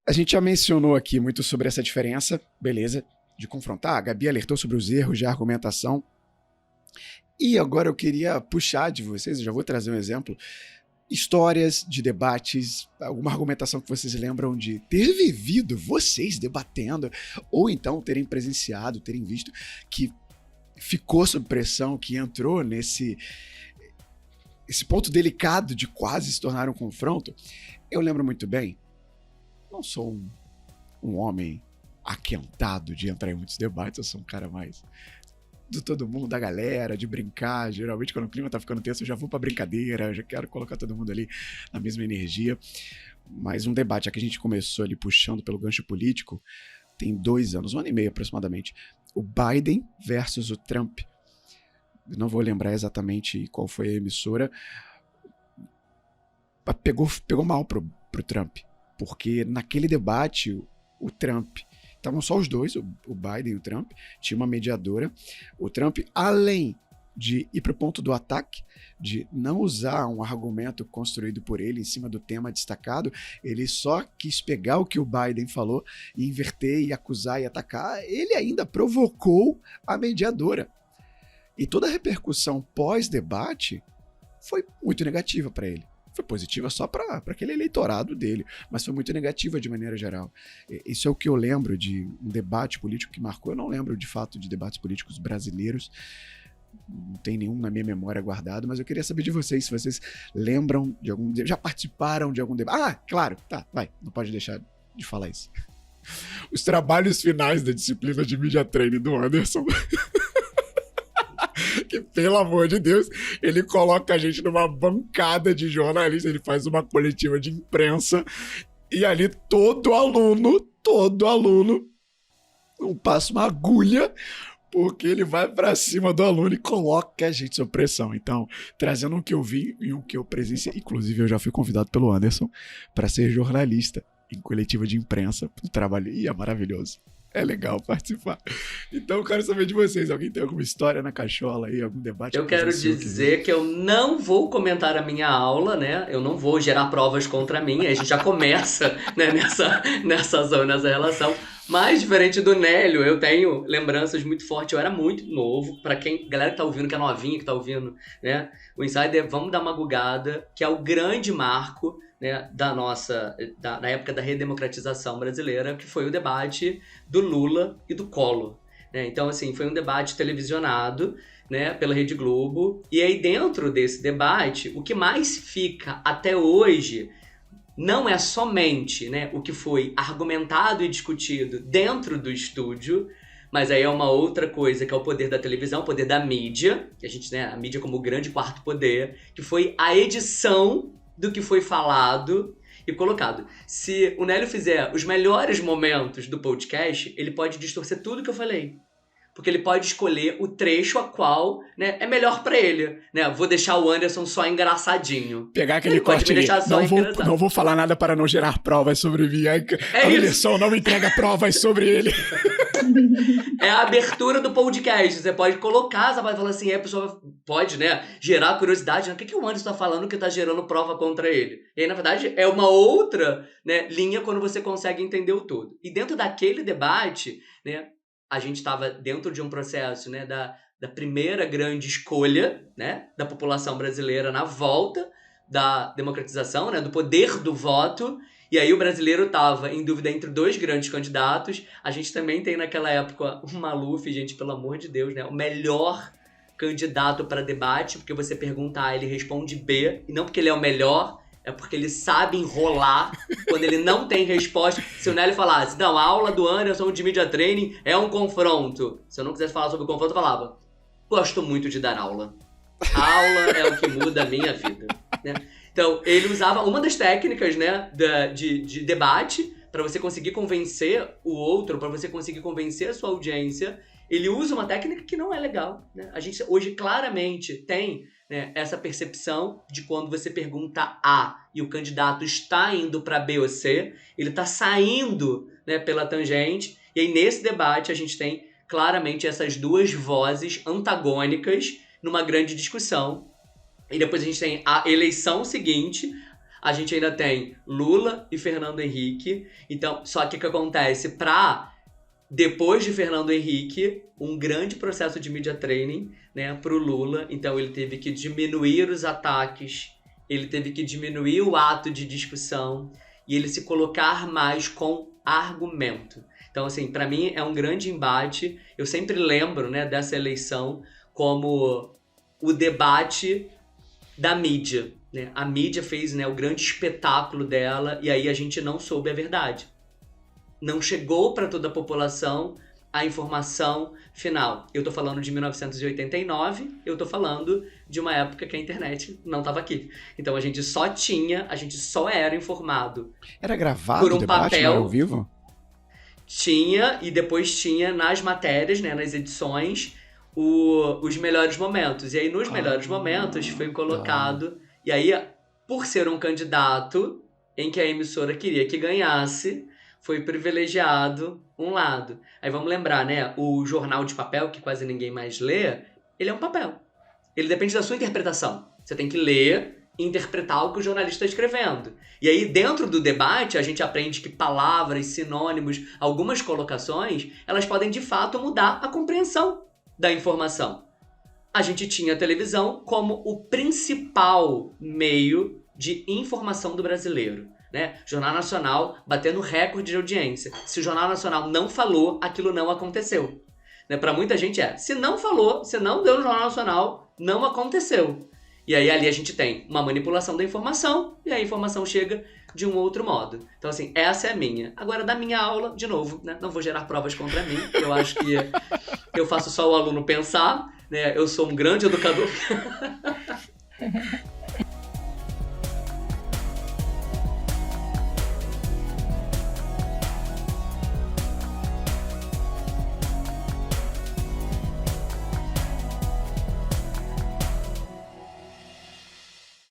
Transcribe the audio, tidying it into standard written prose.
A gente já mencionou aqui muito sobre essa diferença, beleza, de confrontar. A Gabi alertou sobre os erros de argumentação. E agora eu queria puxar de vocês, eu já vou trazer um exemplo, histórias de debates, alguma argumentação que vocês lembram de ter vivido vocês debatendo, ou então terem presenciado, terem visto, que ficou sob pressão, que entrou nesse ponto delicado de quase se tornar um confronto. Eu lembro muito bem, não sou um homem aquentado de entrar em muitos debates, eu sou um cara mais de todo mundo, da galera, de brincar. Geralmente quando o clima tá ficando tenso eu já vou pra brincadeira, eu já quero colocar todo mundo ali na mesma energia. Mas um debate que a gente começou ali puxando pelo gancho político tem 2 anos, 1 ano e meio aproximadamente, o Biden versus o Trump. Eu não vou lembrar exatamente qual foi a emissora, pegou mal pro Trump, porque naquele debate o Trump, estavam só os dois, o Biden e o Trump, tinha uma mediadora. O Trump, além de ir pro ponto do ataque, de não usar um argumento construído por ele em cima do tema destacado, ele só quis pegar o que o Biden falou e inverter e acusar e atacar. Ele ainda provocou a mediadora. E toda a repercussão pós-debate foi muito negativa para ele. Foi positiva só para aquele eleitorado dele, mas foi muito negativa de maneira geral. Isso é o que eu lembro de um debate político que marcou. Eu não lembro, de fato, de debates políticos brasileiros. Não tem nenhum na minha memória guardado, mas eu queria saber de vocês, se vocês lembram de algum... Já participaram de algum debate? Ah, claro, tá, vai, não pode deixar de falar isso. Os trabalhos finais da disciplina de Media Training do Anderson... que, pelo amor de Deus, ele coloca a gente numa bancada de jornalistas, ele faz uma coletiva de imprensa, e ali todo aluno não passa uma agulha, porque ele vai pra cima do aluno e coloca a gente sob pressão. Então, trazendo um que eu vi e um que eu presenciei, inclusive eu já fui convidado pelo Anderson para ser jornalista em coletiva de imprensa do trabalho, e é maravilhoso. É legal participar. Então eu quero saber de vocês. Alguém tem alguma história na cachola aí? Algum debate? Eu quero dizer que eu não vou comentar a minha aula, né? Eu não vou gerar provas contra mim. A gente já começa, né, nessa zona, nessa relação. Mas, diferente do Nélio, eu tenho lembranças muito fortes. Eu era muito novo. Pra quem, galera que tá ouvindo, que é novinha, que tá ouvindo, né? O Insider, vamos dar uma gugada, que é o grande marco, né, na época da redemocratização brasileira, que foi o debate do Lula e do Collor. Né? Então, assim, foi um debate televisionado, né, pela Rede Globo. E aí, dentro desse debate, o que mais fica até hoje não é somente, né, o que foi argumentado e discutido dentro do estúdio, mas aí é uma outra coisa, que é o poder da televisão, o poder da mídia, que a gente, né, a mídia como o grande quarto poder, que foi a edição do que foi falado e colocado. Se o Nélio fizer os melhores momentos do podcast, ele pode distorcer tudo que eu falei. Porque ele pode escolher o trecho a qual, né, é melhor pra ele. Né? Vou deixar o Anderson só engraçadinho. Pegar aquele corte ali. Não vou falar nada para não gerar provas sobre mim. A Anderson não me entrega provas sobre ele. É a abertura do podcast. Você pode colocar, você vai falar assim, a pessoa pode, né, gerar curiosidade. Né? O que o Anderson tá falando que tá gerando prova contra ele? E aí, na verdade, é uma outra, né, linha quando você consegue entender o todo. E dentro daquele debate, né, a gente estava dentro de um processo, né, da primeira grande escolha, né, da população brasileira na volta da democratização, né, do poder do voto. E aí o brasileiro estava em dúvida entre 2 grandes candidatos. A gente também tem naquela época o Maluf, gente, pelo amor de Deus, né, o melhor candidato para debate, porque você pergunta A, ele responde B, e não porque ele é o melhor, é porque ele sabe enrolar quando ele não tem resposta. Se o Nélio falasse, não, a aula do Anderson de Media Training é um confronto. Se eu não quisesse falar sobre o confronto, eu falava, gosto muito de dar aula. A aula é o que muda a minha vida. Né? Então, ele usava uma das técnicas, né, de debate para você conseguir convencer o outro, para você conseguir convencer a sua audiência. Ele usa uma técnica que não é legal. Né? A gente hoje claramente tem, né, essa percepção de quando você pergunta A e o candidato está indo para B ou C, ele está saindo, né, pela tangente. E aí, nesse debate, a gente tem claramente essas 2 vozes antagônicas numa grande discussão. E depois a gente tem a eleição seguinte, A gente ainda tem Lula e Fernando Henrique. Então, só que o que acontece? Depois de Fernando Henrique, um grande processo de media training, né, pro Lula. Então, ele teve que diminuir os ataques, ele teve que diminuir o ato de discussão e ele se colocar mais com argumento. Então, assim, para mim é um grande embate. Eu sempre lembro, né, dessa eleição como o debate da mídia, né? A mídia fez, né, o grande espetáculo dela e aí a gente não soube a verdade. Não chegou para toda a população a informação final. Eu tô falando de 1989, eu tô falando de uma época que a internet não estava aqui. Então a gente só era informado. Era gravado por um o debate, papel, não era ao vivo? Tinha, e depois tinha nas matérias, né, nas edições, os melhores momentos. E aí nos melhores momentos foi colocado... E aí, por ser um candidato em que a emissora queria que ganhasse, foi privilegiado um lado. Aí vamos lembrar, né? O jornal de papel, que quase ninguém mais lê, ele é um papel. Ele depende da sua interpretação. Você tem que ler e interpretar o que o jornalista está escrevendo. E aí, dentro do debate, a gente aprende que palavras, sinônimos, algumas colocações, elas podem, de fato, mudar a compreensão da informação. A gente tinha a televisão como o principal meio de informação do brasileiro, né? Jornal Nacional batendo recorde de audiência. Se o Jornal Nacional não falou, aquilo não aconteceu. Né? Para muita gente se não falou, se não deu no Jornal Nacional, não aconteceu. E aí ali a gente tem uma manipulação da informação e a informação chega de um outro modo. Então assim, essa é a minha. Agora da minha aula, de novo, né? Não vou gerar provas contra mim, eu acho que eu faço só o aluno pensar, né? Eu sou um grande educador.